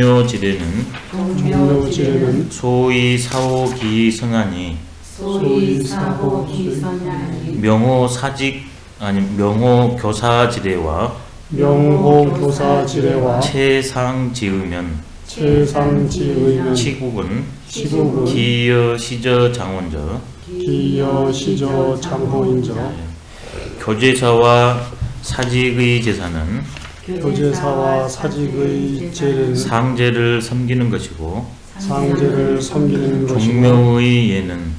종묘지례는 소위 사호기성하니 명호사직 아니 명호교사지례와 최상지으면 치국은 기여시저 장원저 교제사와 사직의 제사는 상제를 섬기는 것이고 종묘의 예는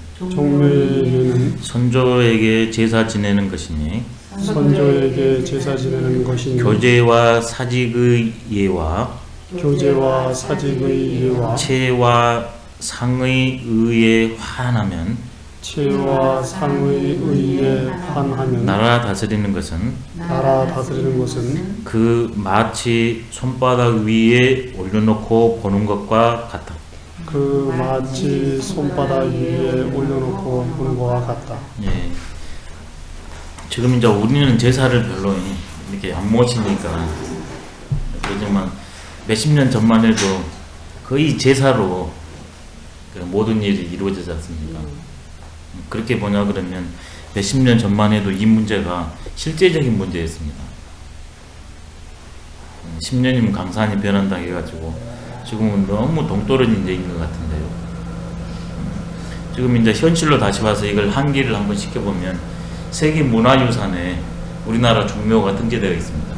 선조에게 제사 지내는 것이니 교제와 사직의 예와 체와 상의 의에 환하면 나라 다스리는 것은 그 마치 손바닥 위에 올려놓고 보는 것과 같다. 예. 지금 이제 우리는 제사를 별로 이렇게 안 모시니까 그렇지만 몇십 년 전만 해도 거의 제사로 그 모든 일이 이루어지지 않습니까? 그렇게 뭐냐 그러면 몇십 년 전만 해도 이 문제가 실제적인 문제였습니다. 10년이면 강산이 변한다 해가지고 지금은 너무 동떨어진 얘기인 것 같은데요. 지금 이제 현실로 다시 와서 이걸 한기를 한번 시켜보면 세계문화유산에 우리나라 종묘가 등재되어 있습니다.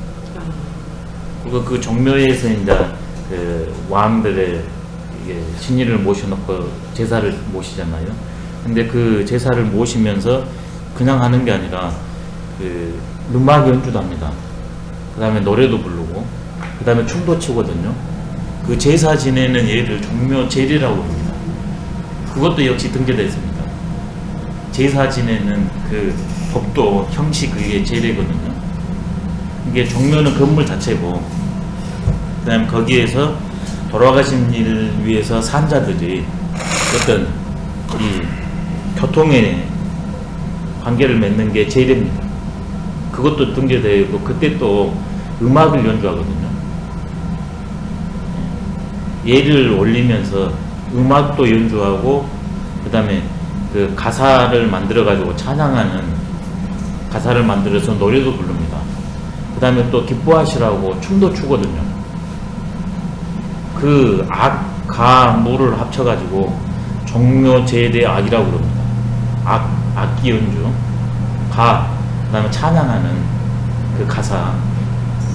그리고 그 종묘에서 이제 그 왕들의 이게 신의를 모셔놓고 제사를 모시잖아요. 근데 그 제사를 모시면서 그냥 하는 게 아니라 그 음악 연주도 합니다. 그 다음에 노래도 부르고 그 다음에 춤도 추거든요. 그 제사 지내는 예를 종묘제례라고 합니다. 그것도 역시 등재되어 있습니다. 제사 지내는 그 법도 형식 그게 제례거든요. 이게 종묘는 건물 자체고 그 다음에 거기에서 돌아가신 일을 위해서 산자들이 어떤 이 교통의 관계를 맺는 게 제례입니다. 그것도 등재되어 있고 그때 또 음악을 연주하거든요. 예를 올리면서 음악도 연주하고 그 다음에 그 가사를 만들어 가지고 찬양하는 가사를 만들어서 노래도 부릅니다. 그 다음에 또 기뻐하시라고 춤도 추거든요. 그 악, 가, 무를 합쳐 가지고 종묘제례 악이라고 그럽니다. 악기 연주, 가, 그 다음에 찬양하는 그 가사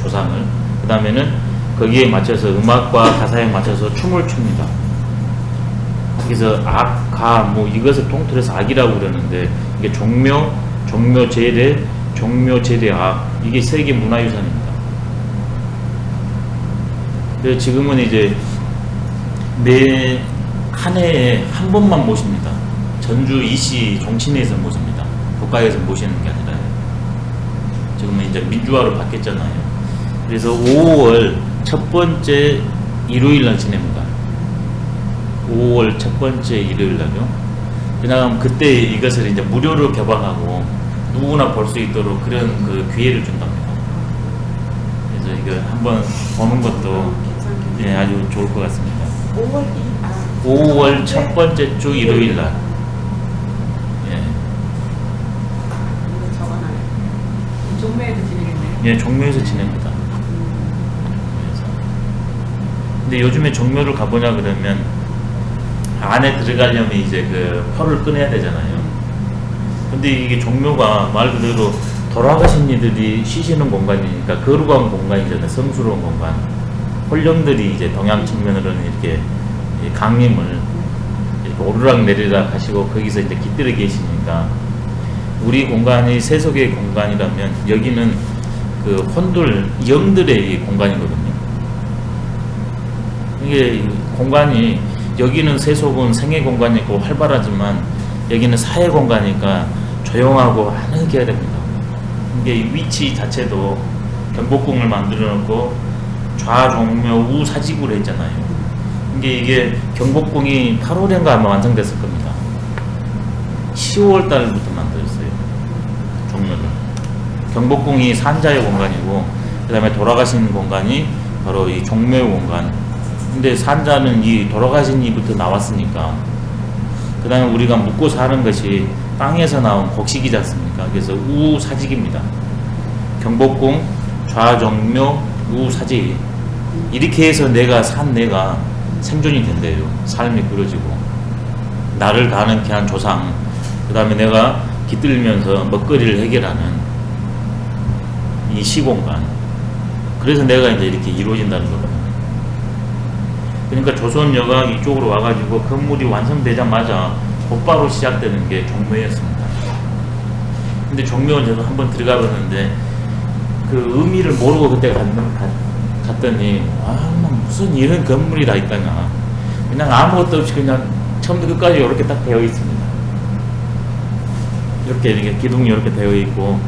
조상을, 그 다음에는 거기에 맞춰서 음악과 가사에 맞춰서 춤을 춥니다. 그래서 악, 가, 뭐 이것을 통틀어서 악이라고 그러는데 이게 종묘, 종묘제례, 종묘제례악 이게 세계 문화유산입니다. 그래서 지금은 이제 매 한 해에 한 번만 모십니다. 전주 이시 종친회에서 모십니다. 국가에서 모시는 게 아니라 지금은 이제 민주화로 바뀌었잖아요. 그래서 5월 첫 번째 일요일날 지냅니다. 5월 첫 번째 일요일날요. 그냥 그때 이것을 이제 무료로 개방하고 누구나 볼 수 있도록 그런 그 기회를 준답니다. 그래서 이거 한번 보는 것도 예, 아주 좋을 것 같습니다. 5월 첫 번째 주 일요일날. 예. 종묘에서 지내겠네요. 예, 종묘에서 지냅니다. 근데 요즘에 종묘를 가보냐 그러면 안에 들어가려면 이제 그 표를 끊어야 되잖아요. 근데 이게 종묘가 말 그대로 돌아가신 이들이 쉬시는 공간이니까 거룩한 공간이잖아요. 성스러운 공간. 홀령들이 이제 동양 측면으로는 이렇게 강림을 이렇게 오르락 내리락 하시고 거기서 이제 깃들어 계시니까 우리 공간이 세속의 공간이라면 여기는 그 혼들, 영들의 공간이거든요. 이게 공간이 여기는 세속은 생애 공간이고 활발하지만 여기는 사회 공간이니까 조용하고 아늑해야 됩니다. 이게 위치 자체도 경복궁을 만들어 놓고 좌종묘 우사직으로 했잖아요. 이게 경복궁이 8월인가 아마 완성됐을 겁니다. 10월 달부터 만들었어요. 종묘를. 경복궁이 산자의 공간이고 그 다음에 돌아가신 공간이 바로 이 종묘의 공간. 근데 산자는 이 돌아가신 이부터 나왔으니까, 그 다음에 우리가 묵고 사는 것이 땅에서 나온 곡식이지 않습니까? 그래서 우사직입니다. 경복궁, 좌정묘, 우사직. 이렇게 해서 내가 생존이 된대요. 삶이 꾸려지고. 나를 가능케 한 조상, 그 다음에 내가 깃들면서 먹거리를 해결하는 이 시공간. 그래서 내가 이제 이렇게 이루어진다는 거거든요. 그러니까 조선여가 이쪽으로 와가지고 건물이 완성되자마자 곧바로 시작되는 게 종묘였습니다. 근데 종묘는 저도 한번 들어가 봤는데 그 의미를 모르고 그때 갔더니 무슨 이런 건물이 다 있다냐. 그냥 아무것도 없이 그냥 처음부터 끝까지 이렇게 딱 되어 있습니다. 이렇게 기둥이 이렇게 되어 있고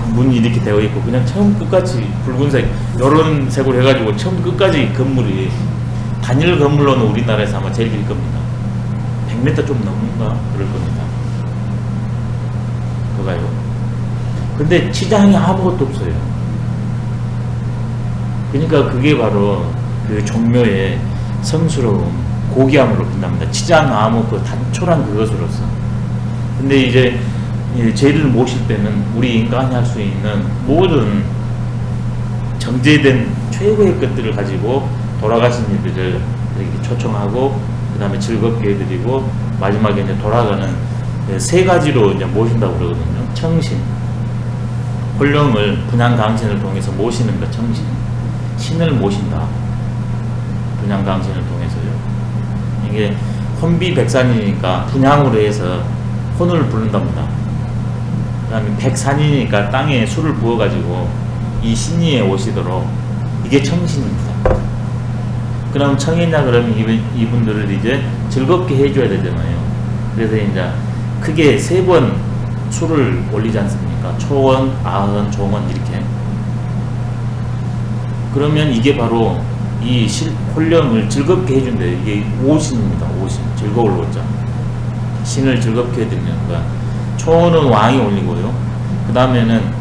문이 이렇게 되어 있고 그냥 처음 끝까지 붉은색 이런 색으로 해가지고 처음 끝까지 건물이 단일 건물로는 우리나라에서 아마 제일 길 겁니다. 100m 좀 넘는가 그럴 겁니다. 그가요. 근데 치장이 아무것도 없어요. 그러니까 그게 바로 그 종묘의 성스러움, 고귀함으로 본답니다. 치장 아무 그 단촐한 그것으로서. 근데 이제 죄를 모실 때는 우리 인간이 할 수 있는 모든 정제된 최고의 것들을 가지고 돌아가신 이들을 이렇게 초청하고 그 다음에 즐겁게 해드리고 마지막에 이제 돌아가는 세 가지로 이제 모신다고 그러거든요. 청신, 홀령을 분양강신을 통해서 모시는 것 청신, 신을 모신다. 분양강신을 통해서요. 이게 혼비백산이니까 분양으로 해서 혼을 부른답니다. 그 다음에 백산이니까 땅에 술을 부어가지고 이 신리에 오시도록 이게 청신입니다. 그럼 청이냐 그러면 이분들을 이제 즐겁게 해줘야 되잖아요. 그래서 이제 크게 3번 술을 올리지 않습니까? 초원, 아흔, 종원 이렇게. 그러면 이게 바로 이 홀령을 즐겁게 해준대요. 이게 오신입니다. 오신. 즐거울 오자. 신을 즐겁게 해드리는 거야. 초원은 왕이 올리고요. 그 다음에는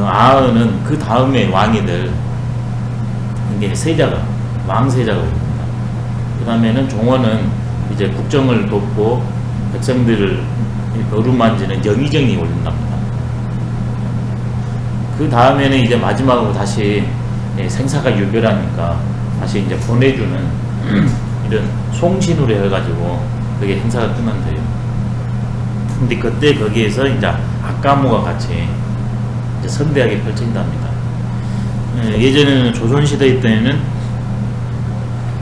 아흔은 그 다음에 왕이 될 이게 세자가 왕세자가 올립니다. 그 다음에는 종원은 이제 국정을 돕고 백성들을 어루만지는 영의정이 올린답니다. 그 다음에는 이제 마지막으로 다시 생사가 유별하니까 다시 이제 보내주는 이런 송신으로 해가지고 그게 행사가 끝난대요. 근데 그때 거기에서 이제 악가무가 같이 이제 성대하게 펼쳐진답니다. 예전에는 조선시대 때에는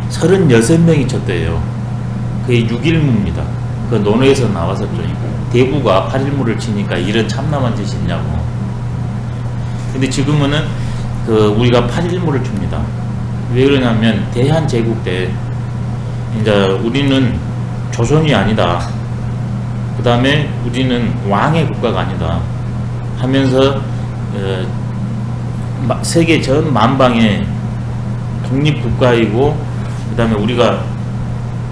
36명이 쳤대요. 그게 6일무입니다. 그 논어에서 나왔었죠. 대부가 8일무를 치니까 이런 참남한 짓이 있냐고. 근데 지금은 우리가 8일무를 줍니다. 왜 그러냐면 대한제국 때 이제 우리는 조선이 아니다. 그 다음에 우리는 왕의 국가가 아니다 하면서 세계 전 만방의 독립국가이고 그 다음에 우리가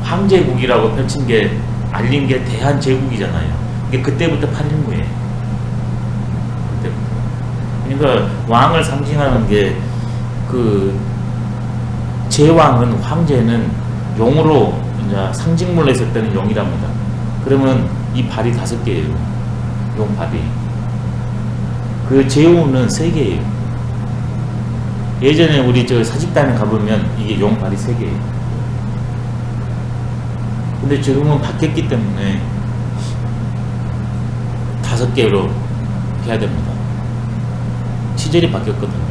황제국이라고 펼친 게 알린 게 대한제국이잖아요. 이게 그때부터 8일무예요. 그때부터. 그러니까 왕을 상징하는 게 제왕은 황제는 용으로 이제 상징물로 했을 때는 용이랍니다. 그러면 이 발이 5개예요. 용 발이. 그 제우는 3개예요. 예전에 우리 사직단에 가보면 이게 용 발이 3개예요. 근데 지금은 바뀌었기 때문에 5개로 해야 됩니다. 시절이 바뀌었거든요.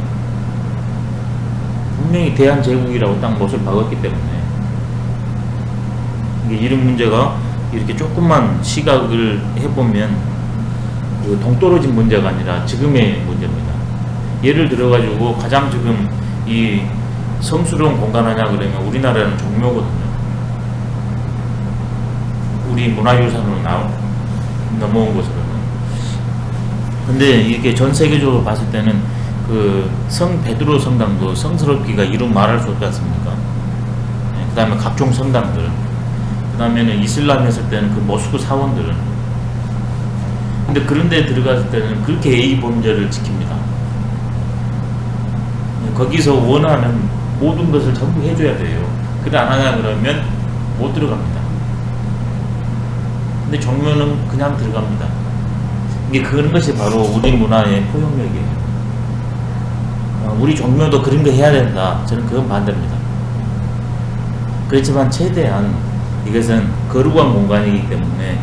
분명히 대한제국이라고 딱 못을 박았기 때문에 이게 이런 문제가 이렇게 조금만 시각을 해보면 동떨어진 문제가 아니라 지금의 문제입니다. 예를 들어가지고 가장 지금 이 성스러운 공간 하냐 그러면 우리나라는 종묘거든요. 우리 문화유산으로 넘어온 것으로는. 근데 이게 전 세계적으로 봤을 때는 성 베드로 성당도 성스럽기가 이루 말할 수 없지 않습니까? 그 다음에 각종 성당들, 그 다음에는 이슬람 했을 때는 그 모스크 사원들은. 근데 그런 데 들어갔을 때는 그렇게 예의 범절을 지킵니다. 거기서 원하는 모든 것을 전부 해줘야 돼요. 그래 안 하냐 그러면 못 들어갑니다. 근데 종묘는 그냥 들어갑니다. 이게 그런 것이 바로 우리 문화의 포용력이에요. 우리 종묘도 그런 거 해야 된다. 저는 그건 반대입니다. 그렇지만 최대한 이것은 거룩한 공간이기 때문에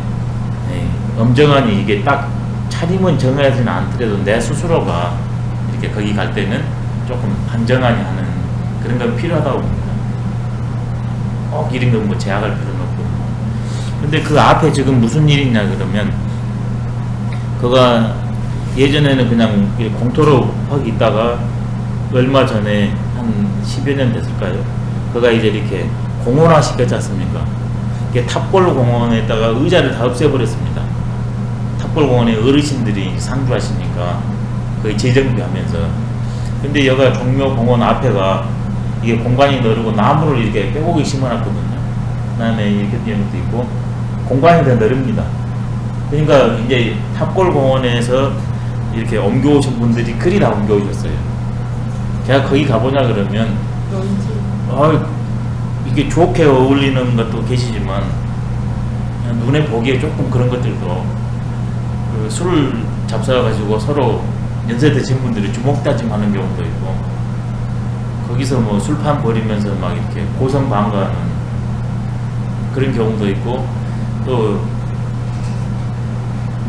엄정하니 이게 딱 차림은 정하지는 않더라도 내 스스로가 이렇게 거기 갈 때는 조금 안정하니 하는 그런 건 필요하다고 봅니다. 꼭 이런 건 뭐 제약할 필요는 없고. 근데 그 앞에 지금 무슨 일이냐 그러면 그가 예전에는 그냥 공터로 확 있다가 얼마 전에 한 10여 년 됐을까요? 그가 이제 이렇게 공원화 시켰지 않습니까? 이게 탑골 공원에다가 의자를 다 없애버렸습니다. 탑골 공원에 어르신들이 상주하시니까 거의 재정비하면서. 근데 여기가 종묘 공원 앞에가 이게 공간이 넓고 나무를 이렇게 빼곡히 심어놨거든요. 그 다음에 이렇게 이런 것도 있고 공간이 더 넓습니다. 그러니까 이제 탑골 공원에서 이렇게 옮겨오신 분들이 그리 다 옮겨오셨어요. 제가 거기 가보냐 그러면 이게 좋게 어울리는 것도 계시지만 눈에 보기에 조금 그런 것들도 그 술을 잡숴가지고 서로 연세 드신 분들이 주먹다짐하는 경우도 있고 거기서 뭐 술판 버리면서 막 이렇게 고성방가하는 그런 경우도 있고 또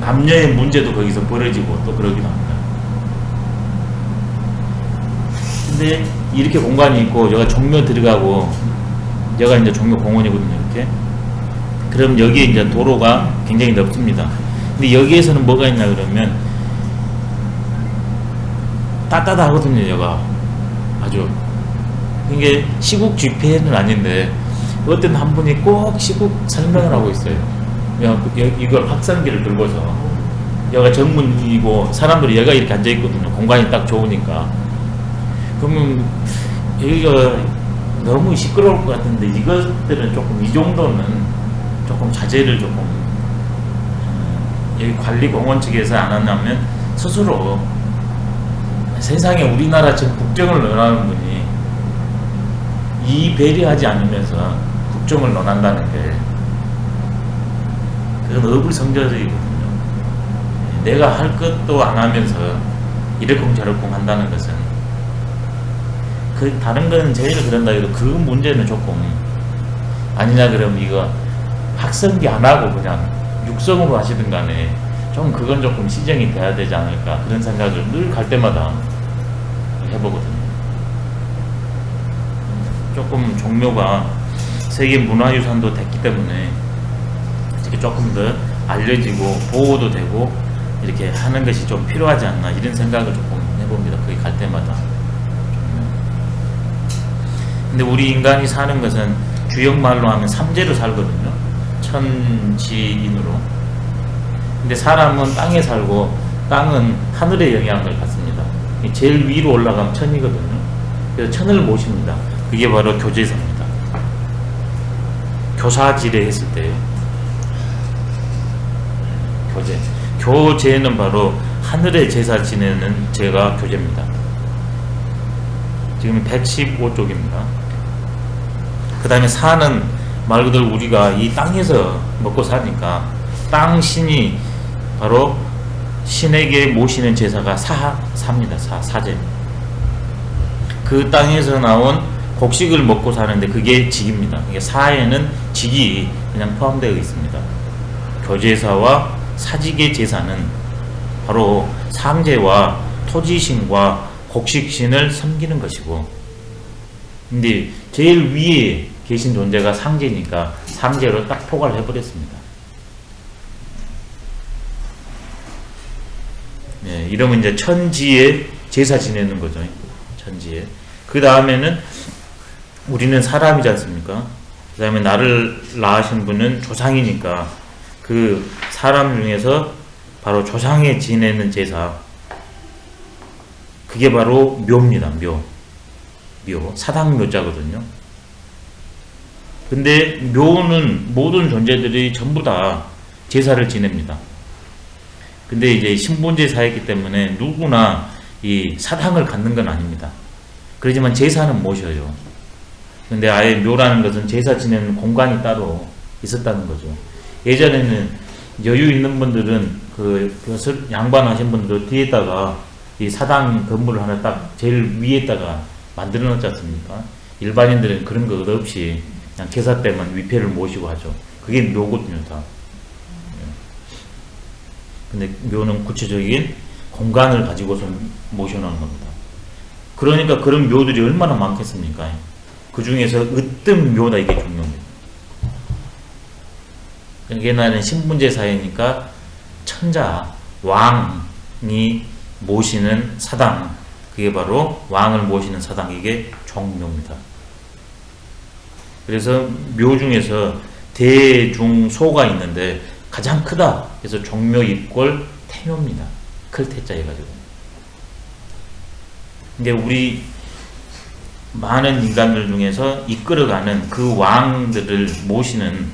남녀의 문제도 거기서 벌어지고 또 그러기도 합니다. 근데 이렇게 공간이 있고 여기가 종묘 들어가고 여기가 이제 종묘 공원이거든요. 이렇게 그럼 여기에 이제 도로가 굉장히 넓습니다. 근데 여기에서는 뭐가 있냐 그러면 따뜻하거든요. 여기가 아주 이게 시국 집회는 아닌데 어떤 한 분이 꼭 시국 설명을 하고 있어요. 이걸 확산기를 들고서 여기가 정문이고 사람들이 여기가 이렇게 앉아있거든요. 공간이 딱 좋으니까. 그러면 여기가 너무 시끄러울 것 같은데 이것들은 조금 이 정도는 조금 자제를 조금 여기 관리공원 측에서 안 한다면 스스로 세상에 우리나라 지금 국정을 논하는 분이 이 배려하지 않으면서 국정을 논한다는 게 그건 어불성설이거든요. 내가 할 것도 안 하면서 이러쿵저러쿵 한다는 것은 그 다른 거는 제일 그런다 해도 그 문제는 조금 아니냐 그러면 이거 학성기 안 하고 그냥 육성으로 하시든 간에 좀 그건 조금 시정이 돼야 되지 않을까 그런 생각을 늘 갈 때마다 해보거든요. 조금 종묘가 세계 문화유산도 됐기 때문에 이렇게 조금 더 알려지고 보호도 되고 이렇게 하는 것이 좀 필요하지 않나 이런 생각을 조금 해봅니다. 거기 갈 때마다. 근데 우리 인간이 사는 것은 주역말로 하면 삼재로 살거든요. 천지인으로. 근데 사람은 땅에 살고 땅은 하늘의 영향을 받습니다. 제일 위로 올라가면 천이거든요. 그래서 천을 모십니다. 그게 바로 교제사입니다. 교사지례 했을 때요. 교제. 교제는 바로 하늘의 제사 지내는 제가 교제입니다. 지금 115쪽입니다. 그 다음에 사는 말 그대로 우리가 이 땅에서 먹고 사니까 땅 신이 바로 신에게 모시는 제사가 사입니다. 사제. 그 땅에서 나온 곡식을 먹고 사는데 그게 직입니다. 이게 사에는 직이 그냥 포함되어 있습니다. 교제사와 사직의 제사는 바로 상제와 토지신과 곡식신을 섬기는 것이고, 근데 제일 위에 계신 존재가 상제니까 상제로 딱 포괄을 해버렸습니다. 네, 이러면 이제 천지에 제사 지내는 거죠. 천지에. 그 다음에는 우리는 사람이지 않습니까? 그 다음에 나를 낳으신 분은 조상이니까 그 사람 중에서 바로 조상에 지내는 제사, 그게 바로 묘입니다. 묘. 사당묘자거든요. 근데 묘는 모든 존재들이 전부 다 제사를 지냅니다. 근데 이제 신본제사였기 때문에 누구나 이 사당을 갖는 건 아닙니다. 그렇지만 제사는 모셔요. 근데 아예 묘라는 것은 제사 지내는 공간이 따로 있었다는 거죠. 예전에는 여유 있는 분들은 양반하신 분들도 뒤에다가 이 사당 건물을 하나 딱 제일 위에다가 만들어 놓지 않습니까? 일반인들은 그런 거 없이 그냥 제사 때만 위패를 모시고 하죠. 그게 묘거든요, 다. 근데 묘는 구체적인 공간을 가지고서 모셔놓는 겁니다. 그러니까 그런 묘들이 얼마나 많겠습니까? 그 중에서 으뜸 묘다 이게 종묘입니다. 옛날에는 신분제사회니까 천자, 왕이 모시는 사당, 그게 바로 왕을 모시는 사당, 이게 종묘입니다. 그래서 묘 중에서 대, 중, 소가 있는데 가장 크다. 그래서 종묘 입골 태묘입니다. 클 태자 해가지고. 근데 우리 많은 인간들 중에서 이끌어가는 그 왕들을 모시는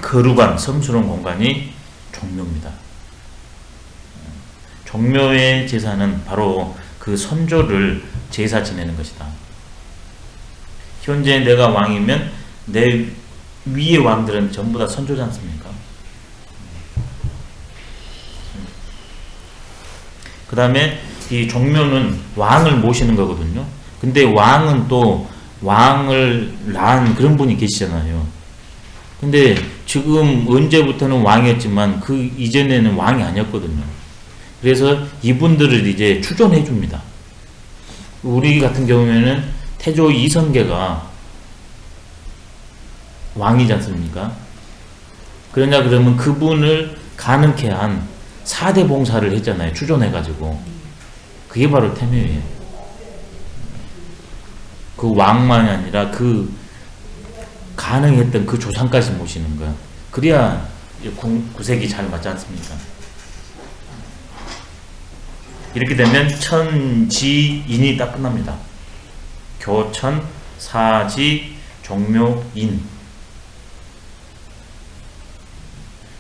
거룩한 성스러운 공간이 종묘입니다. 종묘의 제사는 바로 그 선조를 제사 지내는 것이다. 현재 내가 왕이면 내 위의 왕들은 전부 다 선조지 않습니까? 그 다음에 이 종묘는 왕을 모시는 거거든요. 근데 왕은 또 왕을 낳은 그런 분이 계시잖아요. 근데 지금 언제부터는 왕이었지만 그 이전에는 왕이 아니었거든요. 그래서 이분들을 이제 추존해 줍니다. 우리 같은 경우에는 태조 이성계가 왕이지 않습니까? 그러냐 그러면 그분을 가능케 한 4대 봉사를 했잖아요. 추존해가지고. 그게 바로 태묘예요. 그 왕만이 아니라 그 가능했던 그 조상까지 모시는 거야. 그래야 구색이 잘 맞지 않습니까? 이렇게 되면 천지인이 딱 끝납니다. 교천, 사지, 종묘, 인.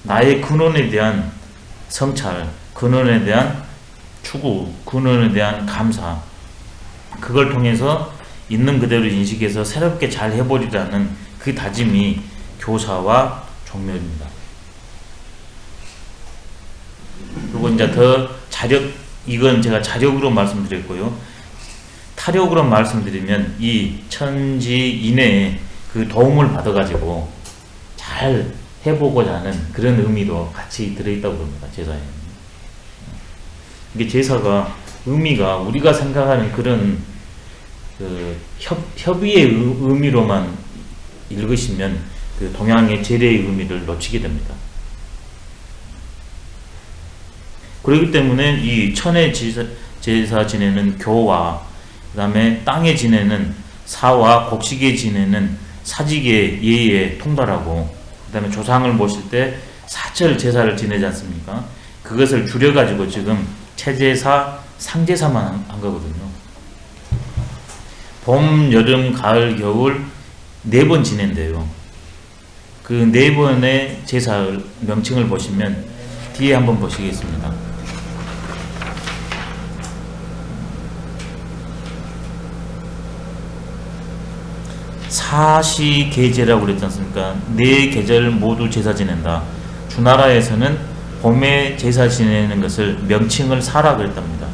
나의 근원에 대한 성찰, 근원에 대한 추구, 근원에 대한 감사, 그걸 통해서 있는 그대로 인식해서 새롭게 잘 해버리라는 그 다짐이 교사와 종묘입니다. 그리고 이제 더 이건 제가 자력으로 말씀드렸고요. 타력으로 말씀드리면 이 천지인의 그 도움을 받아가지고 잘 해보고자 하는 그런 의미도 같이 들어있다고 봅니다. 제사에. 이게 제사가 의미가 우리가 생각하는 그런 그 협의의 의미로만 읽으시면 그 동양의 제례의 의미를 놓치게 됩니다. 그렇기 때문에 이 천의 제사 지내는 교와 그 다음에 땅에 지내는 사와 곡식에 지내는 사직의 예에 통달하고 그 다음에 조상을 모실 때 사철 제사를 지내지 않습니까? 그것을 줄여가지고 지금 체제사, 상제사만 한 거거든요. 봄, 여름, 가을, 겨울 4번 지낸대요. 그 4번의 제사 명칭을 보시면 뒤에 한번 보시겠습니다. 사시계제라고 그랬지 않습니까? 4계절 모두 제사 지낸다. 주나라에서는 봄에 제사 지내는 것을 명칭을 사라 그랬답니다.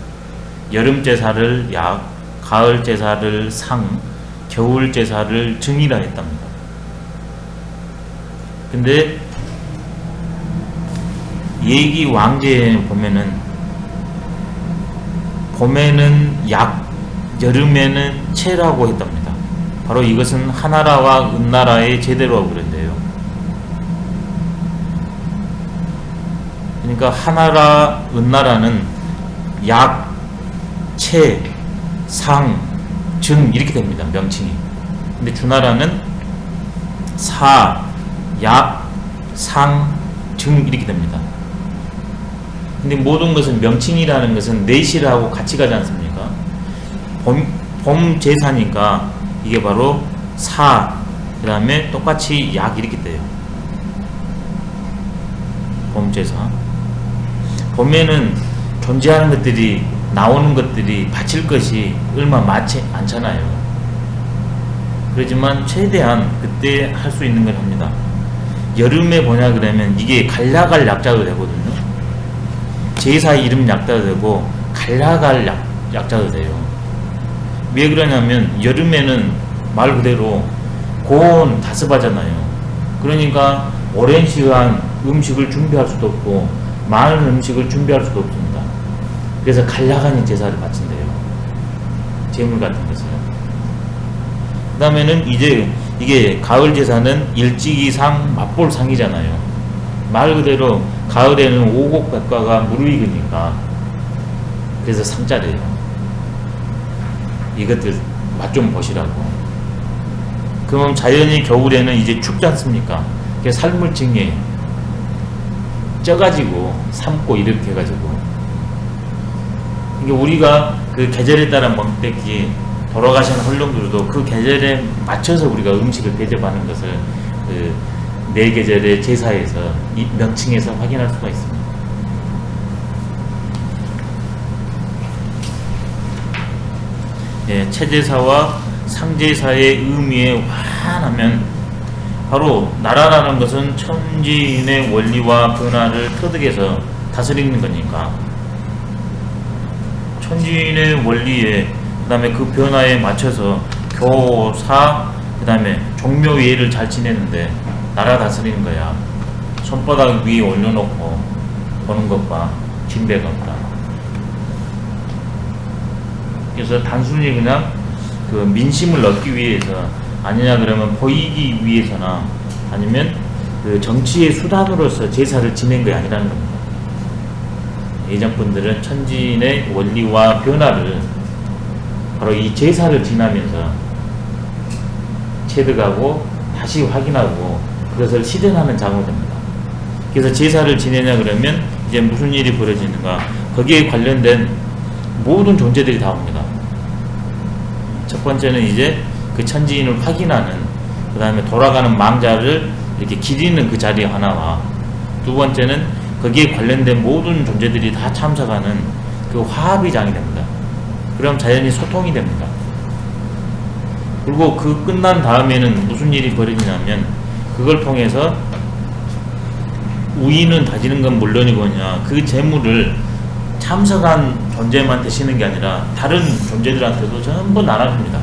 여름 제사를 약, 가을 제사를 상, 겨울 제사를 증이라 했답니다. 근데 예기 왕제에 보면은 봄에는 약, 여름에는 채라고 했답니다. 바로 이것은 하나라와 은나라의 제대로 그런데요. 그러니까 하나라, 은나라는 약, 채, 상, 증 이렇게 됩니다. 명칭이. 근데 주나라는 사, 약, 상, 증 이렇게 됩니다. 근데 모든 것은 명칭이라는 것은 내실하고 같이 가지 않습니까? 봄 제사니까 이게 바로 사, 그 다음에 똑같이 약 이렇게 돼요. 봄 제사. 봄에는 존재하는 것들이 나오는 것들이 바칠 것이 얼마 많지 않잖아요. 그렇지만 최대한 그때 할 수 있는 걸 합니다. 여름에 뭐냐 그러면 이게 갈라갈 약자도 되거든요. 제사 이름 약자도 되고 갈라갈 약자도 돼요. 왜 그러냐면 여름에는 말 그대로 고온 다습하잖아요. 그러니까 오랜 시간 음식을 준비할 수도 없고 많은 음식을 준비할 수도 없습니다. 그래서 갈라가는 제사를 바친대요. 제물 같은 것을. 그 다음에는 이제 이게 가을 제사는 일찍이상 맞볼상이잖아요. 말 그대로 가을에는 오곡백과가 무르익으니까 그래서 상자래요. 이것들 맛 좀 보시라고. 그럼 자연이 겨울에는 이제 춥지 않습니까? 그래서 삶을 징해 쪄가지고 삶고 이렇게 해가지고 이게 우리가 그 계절에 따라 먹듯이 돌아가신 헐렁들도 그 계절에 맞춰서 우리가 음식을 대접하는 것을 그 네 계절의 제사에서 이 명칭에서 확인할 수가 있습니다. 예, 체제사와 상제사의 의미에 환하면 바로 나라라는 것은 천지인의 원리와 변화를 터득해서 다스리는 거니까 천지인의 원리에 그 다음에 그 변화에 맞춰서 교사 그 다음에 종묘 예를 잘 지내는데 나라 다스리는 거야. 손바닥 위에 올려놓고 보는 것과 진배가 없다. 그래서 단순히 그냥 그 민심을 얻기 위해서 아니냐 그러면 보이기 위해서나 아니면 그 정치의 수단으로서 제사를 지낸 게 아니라는 겁니다. 예전 분들은 천지인의 원리와 변화를 바로 이 제사를 지나면서 체득하고 다시 확인하고 그것을 실현하는 작업을 합니다. 그래서 제사를 지내냐 그러면 이제 무슨 일이 벌어지는가 거기에 관련된 모든 존재들이 다 옵니다. 첫 번째는 이제 그 천지인을 확인하는 그 다음에 돌아가는 망자를 이렇게 기리는 그 자리 하나와 두 번째는 거기에 관련된 모든 존재들이 다 참석하는 그 화합의 장이 됩니다. 그럼 자연히 소통이 됩니다. 그리고 그 끝난 다음에는 무슨 일이 벌어지냐면 그걸 통해서 우위는 다지는 건 물론이거냐 그 재물을 참석한 존재만 드시는 게 아니라 다른 존재들한테도 전부 나눠줍니다.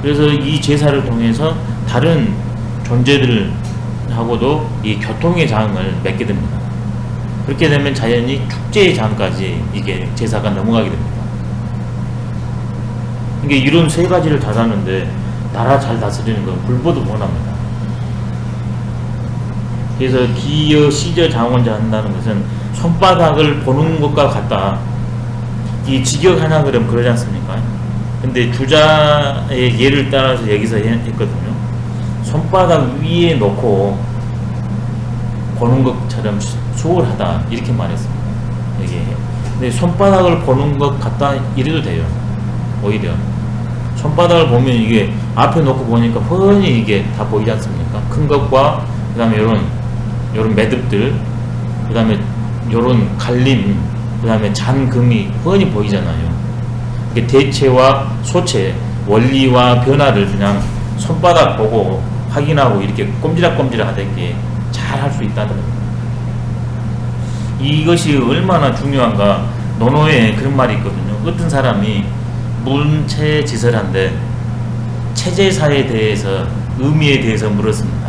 그래서 이 제사를 통해서 다른 존재들하고도 이 교통의 장을 맺게 됩니다. 그렇게 되면 자연히 축제의 장까지 이게 제사가 넘어가게 됩니다. 이게 이런 세 가지를 다 하는데 나라 잘 다스리는 건 불보듯 못합니다. 그래서 기여 시저 장원자 한다는 것은 손바닥을 보는 것과 같다. 이 직역하냐 그러면 그러지 않습니까? 근데 주자의 예를 따라서 여기서 했거든요. 손바닥 위에 놓고 보는 것처럼 수월하다 이렇게 말했습니다. 여기. 근데 손바닥을 보는 것 같다 이래도 돼요. 오히려 손바닥을 보면 이게 앞에 놓고 보니까 훤히 이게 다 보이지 않습니까? 큰 것과 그 다음에 요런 매듭들 그 다음에 요런 갈림 그 다음에 잔금이 훤히 보이잖아요. 이게 대체와 소체 원리와 변화를 그냥 손바닥 보고 확인하고 이렇게 꼼지락꼼지락 하게 잘 할 수 있다는 겁니다. 이것이 얼마나 중요한가. 논어에 그런 말이 있거든요. 어떤 사람이 문체지설한데 체제사에 대해서 의미에 대해서 물었습니다.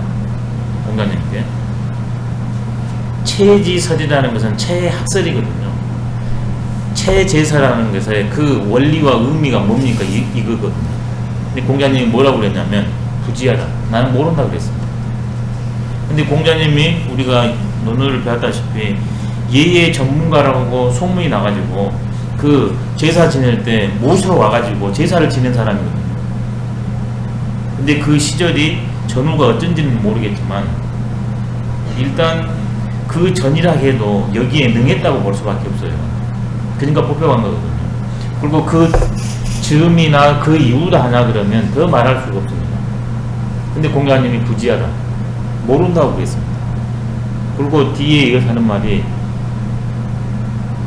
공자님께. 체지설이라는 것은 체학설이거든요. 체제사라는 것의 그 원리와 의미가 뭡니까? 이거거든요. 근데 공자님이 뭐라고 그랬냐면 부지하다. 나는 모른다 그랬습니다. 근데 공자님이 우리가 논어를 배웠다시피 예의 전문가라고 소문이 나가지고 그 제사 지낼 때 모시러 와가지고 제사를 지낸 사람이거든요. 근데 그 시절이 전후가 어쩐지는 모르겠지만 일단 그 전이라 해도 여기에 능했다고 볼 수밖에 없어요. 그러니까 뽑혀간 거거든요. 그리고 그 즈음이나 그 이유도 하냐 그러면 더 말할 수가 없습니다. 근데 공자님이 부지하다. 모른다고 그랬습니다. 그리고 뒤에 이어서 하는 말이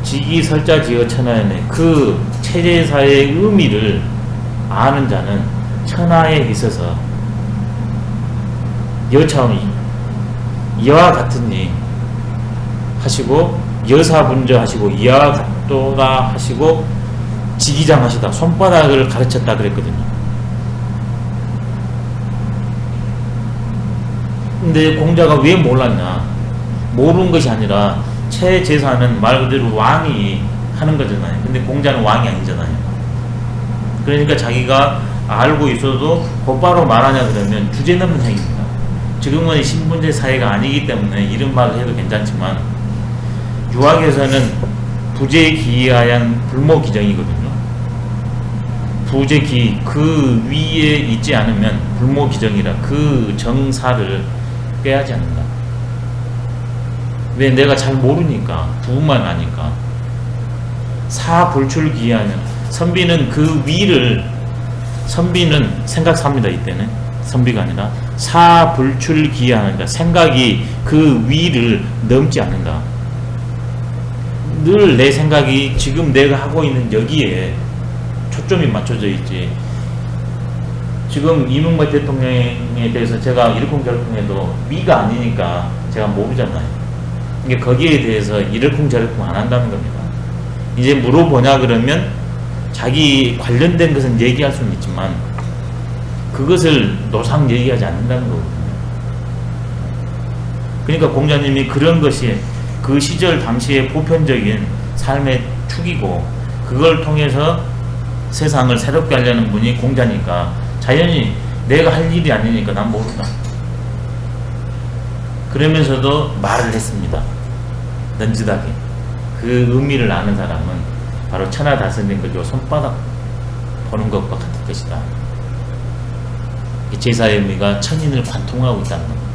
지기설자지어 천하연에 그 체제사의 의미를 아는 자는 천하에 있어서 여차오니 이와 같으니 하시고 여사분저 하시고 이와 같도다 하시고 지기장하시다 손바닥을 가르쳤다 그랬거든요. 근데 공자가 왜 몰랐냐? 모르는 것이 아니라 최제사는 말 그대로 왕이 하는 거잖아요. 근데 공자는 왕이 아니잖아요. 그러니까 자기가 알고 있어도 곧바로 말하냐 그러면 주제넘는 행위입니다. 지금은 신분제 사회가 아니기 때문에 이런 말을 해도 괜찮지만 유학에서는 부재기하양 불모기정이거든요. 부재기 그 위에 있지 않으면 불모기정이라 그 정사를 빼야지 않는다. 왜? 내가 잘 모르니까 부분만 아니까. 사불출기하면 선비는 그 위를 선비는 생각삽니다. 이때는 선비가 아니라 사불출기하니까 생각이 그 위를 넘지 않는다. 늘 내 생각이 지금 내가 하고 있는 여기에 초점이 맞춰져 있지. 지금 이명박 대통령에 대해서 제가 이러쿵저러쿵해도 미가 아니니까 제가 모르잖아요. 그러니까 거기에 대해서 이러쿵저러쿵 안 한다는 겁니다. 이제 물어보냐 그러면 자기 관련된 것은 얘기할 수는 있지만 그것을 노상 얘기하지 않는다는 거거든요. 그러니까 공자님이 그런 것이 그 시절 당시의 보편적인 삶의 축이고 그걸 통해서 세상을 새롭게 하려는 분이 공자니까 자연히 내가 할 일이 아니니까 난 모른다. 그러면서도 말을 했습니다. 넌지다게. 그 의미를 아는 사람은 바로 천하다스린 거죠. 손바닥 보는 것과 같은 것이다. 제사의 의미가 천인을 관통하고 있다는 겁니다.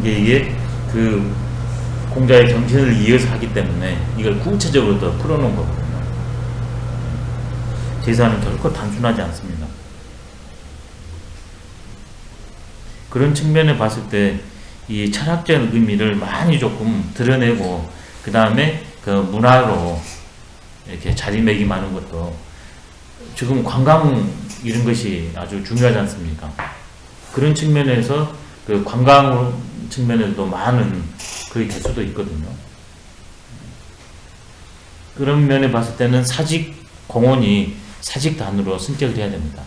이게 그 공자의 정신을 이어서 하기 때문에 이걸 구체적으로 더 풀어놓은 거거든요. 제사는 결코 단순하지 않습니다. 그런 측면에 봤을 때 이 철학적 의미를 많이 조금 드러내고 그 다음에 그 문화로 이렇게 자리매김하는 것도 지금 관광 이런 것이 아주 중요하지 않습니까? 그런 측면에서 그 관광 측면에도 많은 그게 될 수도 있거든요. 그런 면에 봤을 때는 사직 공원이 사직단으로 승격을 해야 됩니다.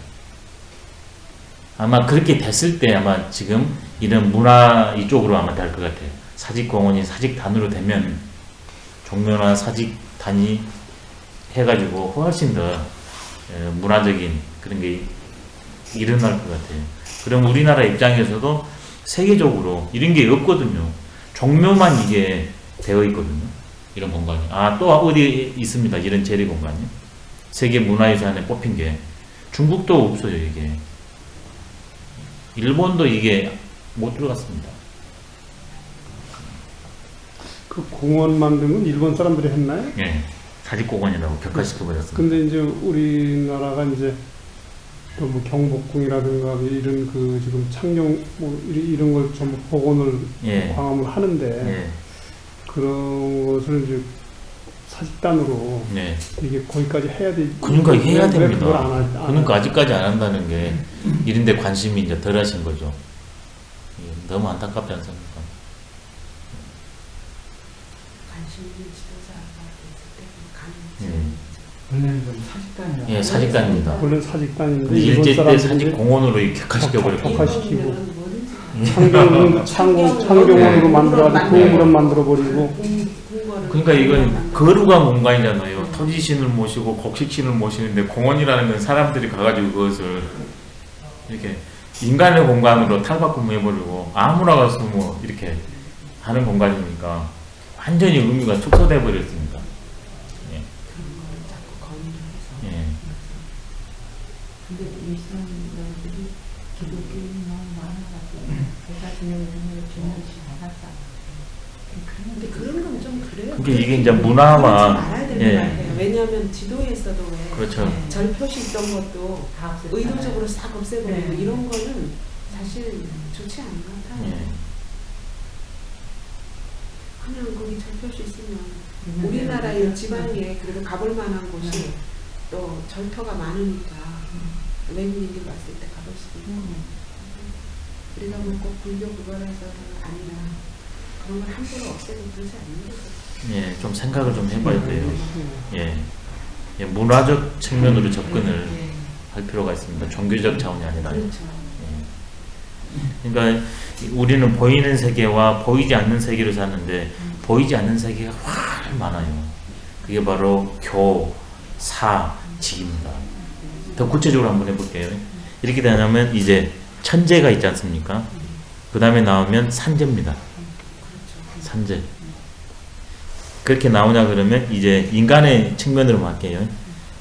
아마 그렇게 됐을 때 아마 지금 이런 문화 이쪽으로 아마 될 것 같아요. 사직공원이 사직단으로 되면 종묘나 사직단이 해가지고 훨씬 더 문화적인 그런 게 일어날 것 같아요. 그럼 우리나라 입장에서도 세계적으로 이런 게 없거든요. 종묘만 이게 되어 있거든요. 이런 공간이. 또 어디 있습니다. 이런 재래 공간이. 세계 문화유산에 뽑힌 게. 중국도 없어요, 이게. 일본도 이게 못 들어갔습니다. 그 공원 만든 건 일본 사람들이 했나요? 예. 사직공원이라고 격화시켜버렸습니다. 근데 이제 우리나라가 이제 뭐 경복궁이라든가 이런 그 지금 창녕 뭐 이런 걸 전부 복원을 예. 광화문 하는데 예. 그런 것을 이제 사직단으로 네. 이게 거기까지 해야 돼. 그러니까 해야 됩니다. 그걸 안 그러니까 아직까지 안 한다는 게 이런데 관심이 이제 덜 하신 거죠. 너무 안타깝지 않습니까? 관심 있는 지도자가 있을 때 가는 원래는 좀 사직단이라고. 예, 사직단입니다. 원래 사직단인데 근데 일제 때 사직공원으로 격화시켜버렸고 격화시키고 창경원으로 만들어가지고 공무원 만들어버리고. 그러니까 이건 거룩한 공간이잖아요. 토지신을 모시고 곡식신을 모시는데 공원이라는 건 사람들이 가가지고 그것을 이렇게 인간의 공간으로 탈바꿈해버리고 아무나 가서 뭐 이렇게 하는 공간이니까 완전히 의미가 축소돼 버렸습니다. 예. 예. 근데 이슬람들이 기독교인이 너무 많아가지고 제가 그냥 주문시 받았다. 근데 그런 건 좀 그래요. 그게 이게 이제 문화와 말아야 되는 것 같아요. 왜냐하면 지도에서도 왜 그렇죠. 절 표시 있던 것도 다 없앴잖아요. 의도적으로 싹 없애버리고 네. 이런 거는 사실 좋지 않은 것 같아요. 예. 그냥 거기 절표시 있으면 우리나라의 지방에 그래도 가볼 만한 곳이 또 절터가 많으니까 외국인들 왔을 때 가볼 수도 있고 우리가 뭐 꼭 불교 그거라서 아니라 그런 걸 함부로 없애고 그러지 않는 거죠. 예, 좀 생각을 좀 해봐야 돼요. 예, 예, 문화적 측면으로 접근을 할 필요가 있습니다. 종교적 차원이 아니라. 그렇죠. 예. 그러니까 우리는 보이는 세계와 보이지 않는 세계를 사는데 보이지 않는 세계가 훨씬 많아요. 그게 바로 교, 사, 직입니다. 더 구체적으로 한번 해볼게요. 이렇게 되냐면 이제 천재가 있지 않습니까? 그 다음에 나오면 산재입니다. 산재. 그렇게 나오냐 그러면 이제 인간의 측면으로 할게요.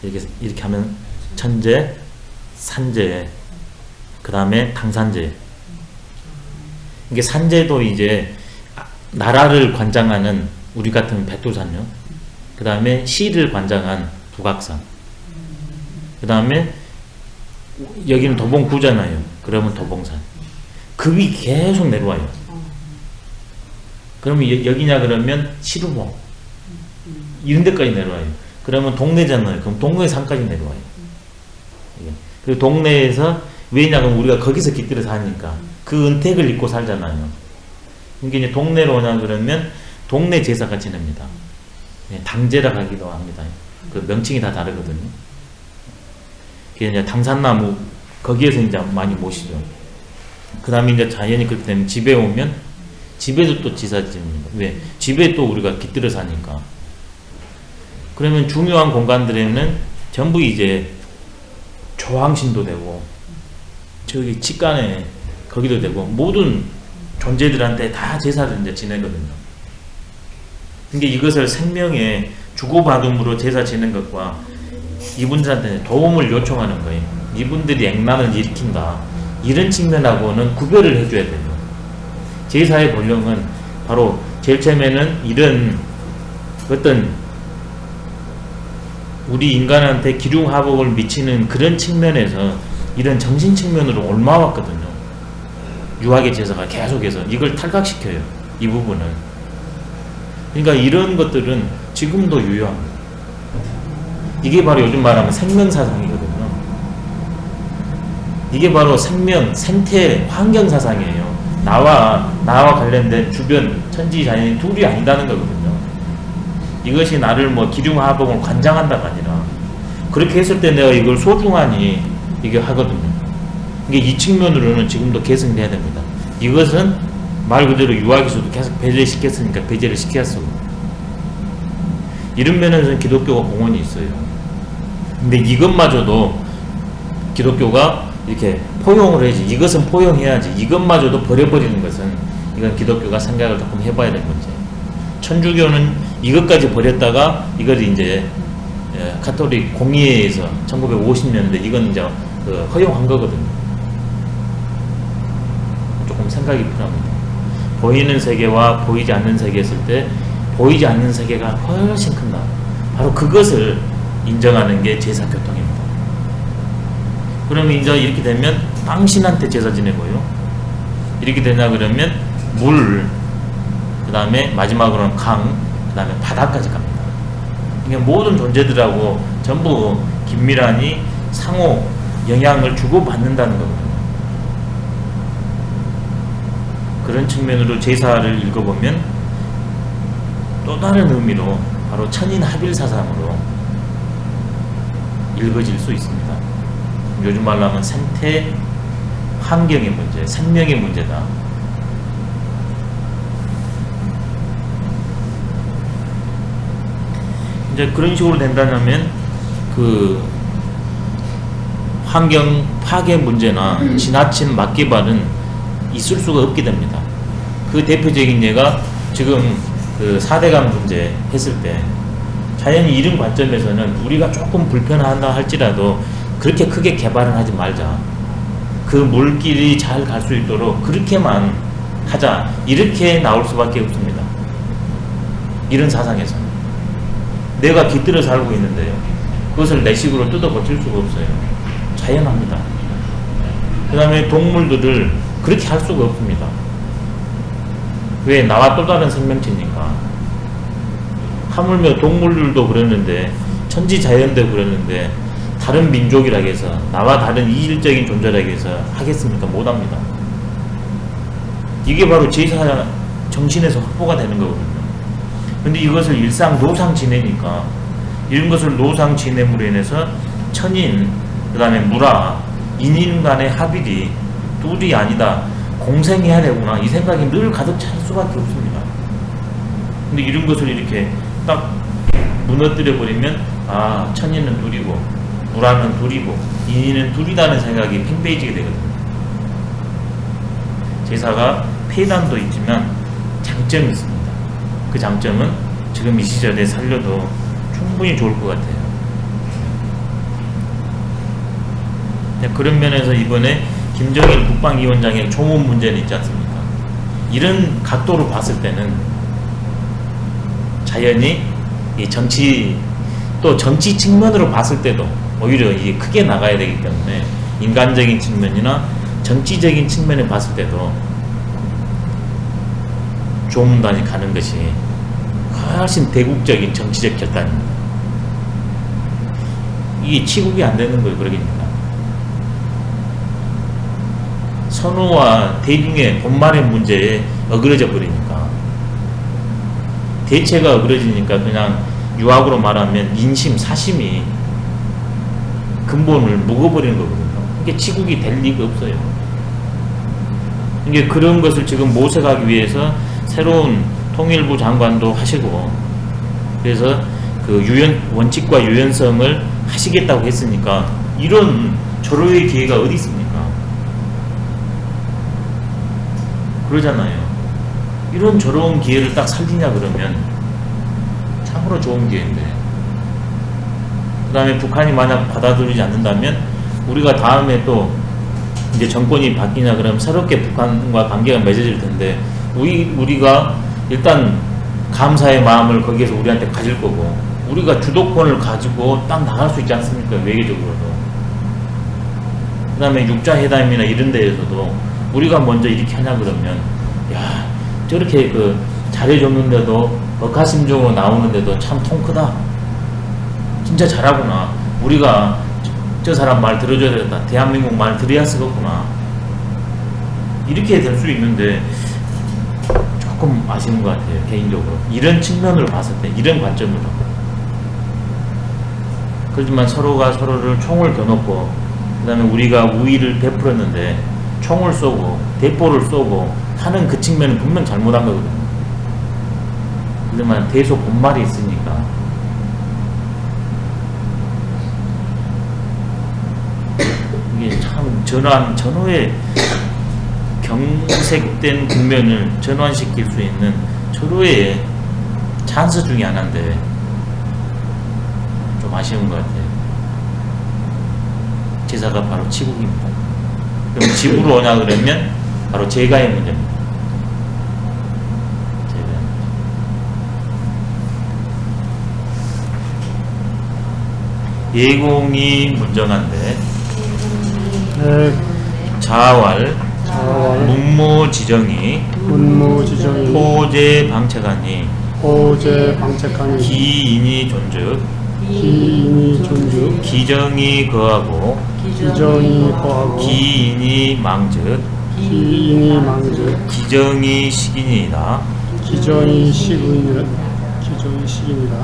이렇게 하면 천재, 산재, 그 다음에 당산재. 이게 산재도 이제 나라를 관장하는 우리 같은 백두산요. 그 다음에 시를 관장한 북악산. 그 다음에 여기는 도봉구잖아요. 그러면 도봉산. 급이 계속 내려와요. 그러면 여기냐 그러면 시루봉. 이런 데까지 내려와요. 그러면 동네잖아요. 그럼 동네산까지 내려와요. 그리고 동네에서 왜냐하면 우리가 거기서 깃들어 사니까 그 은택을 입고 살잖아요. 이게 이제 동네로 오냐 그러면 동네 제사가 지냅니다. 당제라 하기도 합니다. 그 명칭이 다 다르거든요. 그게 이제 당산나무 거기에서 이제 많이 모시죠. 그 다음에 이제 자연이 그렇게 되면 집에 오면 집에도 또 제사 지냅니다. 왜? 집에 또 우리가 깃들어 사니까. 그러면 중요한 공간들에는 전부 이제 조항신도 되고 저기 직간에 거기도 되고 모든 존재들한테 다 제사를 이제 지내거든요. 근데 이것을 생명의 주고받음으로 제사 지낸 것과 이분들한테 도움을 요청하는 거예요. 이분들이 액난을 일으킨다. 이런 측면하고는 구별을 해줘야 돼요. 제사의 본령은 바로 제일 처음에는 이런 어떤 우리 인간한테 기륭화복을 미치는 그런 측면에서 이런 정신 측면으로 옮아왔거든요. 유학의 제사가 계속해서 이걸 탈각시켜요. 이 부분은. 그러니까 이런 것들은 지금도 유효합니다. 이게 바로 요즘 말하면 생명사상이거든요. 이게 바로 생명, 생태, 환경사상이에요. 나와 관련된 주변, 천지, 자연이 둘이 아니다는 거거든요. 이것이 나를 뭐 기륭화복을 관장한다가 아니라 그렇게 했을 때 내가 이걸 소중하니 이게 하거든요. 이게 이 측면으로는 지금도 개선돼야 됩니다. 이것은 말 그대로 유학에서도 계속 배제시켰으니까 배제를 시켰어. 이런 면에서는 기독교가 공헌이 있어요. 근데 이것마저도 기독교가 이렇게 포용을 해야지. 이것은 포용해야지. 이것마저도 버려버리는 것은 이건 기독교가 생각을 조금 해봐야 될 문제예요. 천주교는 이것까지 버렸다가 이걸 이제 가톨릭 공의회에서 1950년대 이건 이제 허용한 거거든요. 조금 생각이 필요합니다. 보이는 세계와 보이지 않는 세계 했을 때 보이지 않는 세계가 훨씬 큰다. 바로 그것을 인정하는 게 제사교통입니다. 그러면 이제 이렇게 되면 당신한테 제사 지내고요. 이렇게 되냐 그러면 물, 그 다음에 마지막으로는 강, 그 다음에 바다까지 갑니다. 그러니까 모든 존재들하고 전부 긴밀하니 상호 영향을 주고받는다는 거거든요. 그런 측면으로 제사를 읽어보면 또 다른 의미로 바로 천인합일사상으로 읽어질 수 있습니다. 요즘 말로 하면 생태, 환경의 문제, 생명의 문제다. 이제 그런 식으로 된다면 그 환경 파괴 문제나 지나친 막개발은 있을 수가 없게 됩니다. 그 대표적인 예가 지금 그 4대강 문제 했을 때 자연히 이런 관점에서는 우리가 조금 불편하다 할지라도 그렇게 크게 개발은 하지 말자. 그 물길이 잘 갈 수 있도록 그렇게만 하자. 이렇게 나올 수밖에 없습니다. 이런 사상에서는. 내가 깃들어 살고 있는데요. 그것을 내 식으로 뜯어 고칠 수가 없어요. 자연합니다. 그 다음에 동물들을 그렇게 할 수가 없습니다. 왜? 나와 또 다른 생명체니까. 하물며 동물들도 그랬는데, 천지자연도 그랬는데, 다른 민족이라 해서, 나와 다른 이질적인 존재라 해서 하겠습니까? 못합니다. 이게 바로 제사 정신에서 확보가 되는 거거든요. 근데 이것을 일상 노상 지내니까, 이런 것을 노상 지냄으로 인해서 천인, 그 다음에 무라, 인인 간의 합일이 둘이 아니다, 공생해야 되구나, 이 생각이 늘 가득 찰 수밖에 없습니다. 근데 이런 것을 이렇게 딱 무너뜨려 버리면, 아, 천인은 둘이고 무라는 둘이고 인인은 둘이다는 생각이 팽배해지게 되거든요. 제사가 폐단도 있지만 장점이 있습니다. 그 장점은 지금 이 시절에 살려도 충분히 좋을 것 같아요. 그런 면에서 이번에 김정일 국방위원장의 총원 문제는 있지 않습니까? 이런 각도로 봤을 때는 자연히 이 정치, 또 정치 측면으로 봤을 때도 오히려 이게 크게 나가야 되기 때문에 인간적인 측면이나 정치적인 측면에 봤을 때도 조문단이 가는 것이 훨씬 대국적인 정치적 결단입니다. 이게 치국이 안 되는 거예요, 그러니까. 선호와 대중의 본말의 문제에 어그러져 버리니까, 대체가 어그러지니까 그냥 유학으로 말하면 인심, 사심이 근본을 묵어버리는 거거든요. 이게 치국이 될 리가 없어요. 이게 그런 것을 지금 모색하기 위해서 새로운 통일부 장관도 하시고, 그래서 그 원칙과 유연성을 하시겠다고 했으니까 이런 절호의 기회가 어디 있습니까? 그러잖아요. 이런 저런 기회를 딱 살리냐 그러면 참으로 좋은 기회인데, 그 다음에 북한이 만약 받아들이지 않는다면 우리가 다음에 또 이제 정권이 바뀌냐 그러면 새롭게 북한과 관계가 맺어질 텐데, 우리가 일단 감사의 마음을 거기에서 우리한테 가질 거고, 우리가 주도권을 가지고 딱 나갈 수 있지 않습니까? 외교적으로도. 그 다음에 육자회담이나 이런 데에서도 우리가 먼저 이렇게 하냐 그러면, 야, 저렇게 그 잘해줬는데도 억하심종으로 나오는데도 참 통 크다, 진짜 잘하구나, 우리가 저 사람 말 들어줘야 되겠다, 대한민국 말 들어야 쓰겠구나, 이렇게 될 수 있는데 조금 아쉬운 것 같아요, 개인적으로. 이런 측면으로 봤을 때, 이런 관점으로. 그렇지만 서로가 서로를 총을 겨놓고, 그 다음에 우리가 우위를 베풀었는데 총을 쏘고 대포를 쏘고 하는 그 측면은 분명 잘못한 거거든요. 그렇지만 대소 본말이 있으니까 이게 참 전후의 경색된 국면을 전환시킬 수 있는 절호의 찬스 중에 하나인데 좀 아쉬운 것 같아요. 제사가 바로 치국입니다. 그럼 집으로 오냐 그러면 바로 제가의 문제입니다. 예공이 문정한데 자활 문무지정이 토제 방책하니 기인이 존즉 기정이 거하고 기인이 망즉 기정이 식인이다.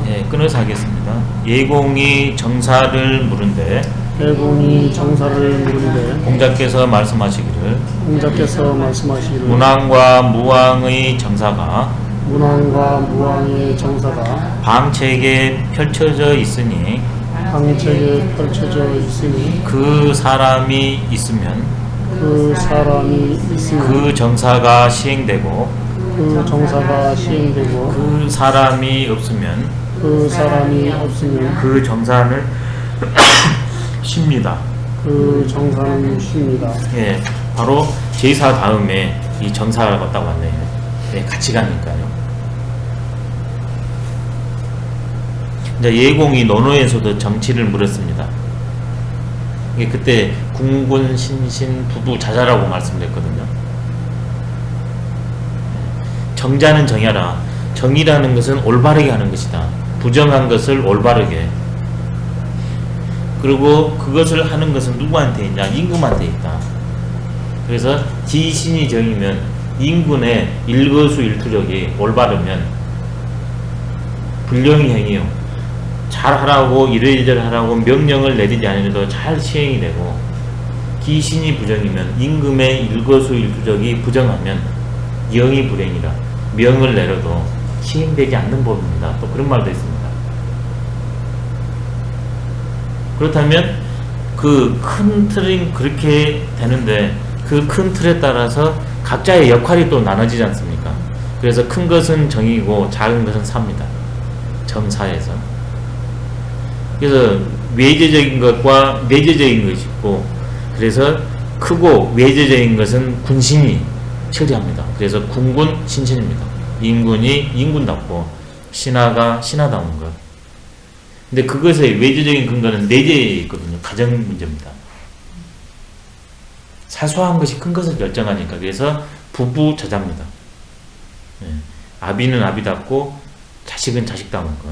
예, 끊어서 하겠습니다. 예공이 정사를 물은데 공자께서 말씀하시기를 문왕과 무왕의 정사가 방책에 펼쳐져 있으니 그 사람이 있으면 그 정사가 시행되고 그 사람이 없으면 그 정사는 쉽니다. 예, 바로 제사 다음에 이 정사가 딱 왔네요. 예, 같이 가니까요. 이제 예공이 논어에서도 정치를 물었습니다. 이게 그때 궁군 신신 부부 자자라고 말씀드렸거든요. 정자는 정야라. 정의라는 것은 올바르게 하는 것이다. 부정한 것을 올바르게. 그리고 그것을 하는 것은 누구한테 있냐? 임금한테 있다. 그래서 지신이 정이면 인군의 일거수일투족이 올바르면 불령이 행이요. 잘하라고 이러이러하라고 명령을 내리지 않으려도 잘 시행이 되고, 기신이 부정이면 임금의 일거수일투족이 부정하면 영이 불행이라. 명을 내려도 시행되지 않는 법입니다. 또 그런 말도 있습니다. 그렇다면 그 큰 틀은 그렇게 되는데, 그 큰 틀에 따라서 각자의 역할이 또 나눠지지 않습니까? 그래서 큰 것은 정이고 작은 것은 사입니다. 정사에서. 그래서 외제적인 것과 내재적인 것이 있고, 그래서 크고 외제적인 것은 군신이 처리합니다. 그래서 군군 신신입니다. 인군이 인군답고 신하가 신하다운 것. 근데 그것의 외제적인 근거는 내재에 있거든요. 가정 문제입니다. 사소한 것이 큰 것을 결정하니까. 그래서 부부 저자입니다. 아비는 아비답고 자식은 자식다운 것.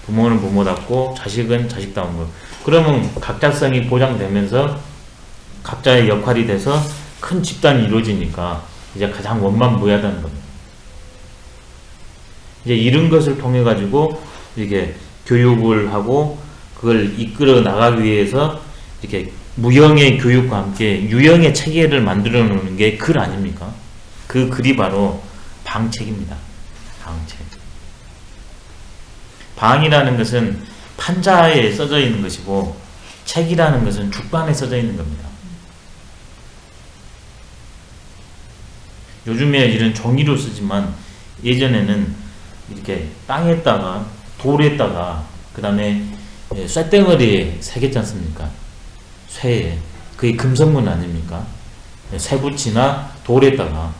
부모는 부모답고 자식은 자식다운 것. 그러면 각자성이 보장되면서 각자의 역할이 돼서 큰 집단이 이루어지니까 이제 가장 원만무야다는 겁니다. 이제 이런 것을 통해 가지고 이렇게 교육을 하고 그걸 이끌어 나가기 위해서 이렇게 무형의 교육과 함께 유형의 체계를 만들어 놓는 게 글 아닙니까? 그 글이 바로 방책입니다. 방책. 방이라는 것은 판자에 써져 있는 것이고, 책이라는 것은 죽반에 써져 있는 겁니다. 요즘에 이런 종이로 쓰지만 예전에는 이렇게 땅에다가 돌에다가 그 다음에 쇠덩어리에 새겼지 않습니까? 쇠에. 그게 금성문 아닙니까? 쇠붙이나 돌에다가.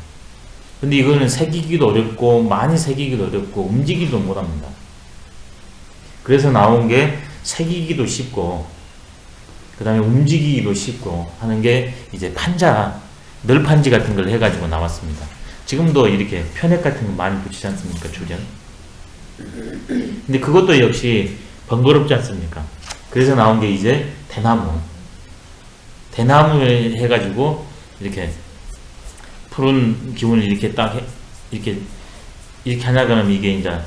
근데 이거는 새기기도 어렵고 많이 새기기도 어렵고 움직이기도 못합니다. 그래서 나온 게 새기기도 쉽고 그 다음에 움직이기도 쉽고 하는 게 이제 판자, 널판지 같은 걸 해가지고 나왔습니다. 지금도 이렇게 편액 같은 거 많이 붙이지 않습니까? 주변. 근데 그것도 역시 번거롭지 않습니까? 그래서 나온 게 이제 대나무. 대나무에 해가지고 이렇게 푸른 기운을 이렇게 딱 이렇게 하냐 그러면 이게 이제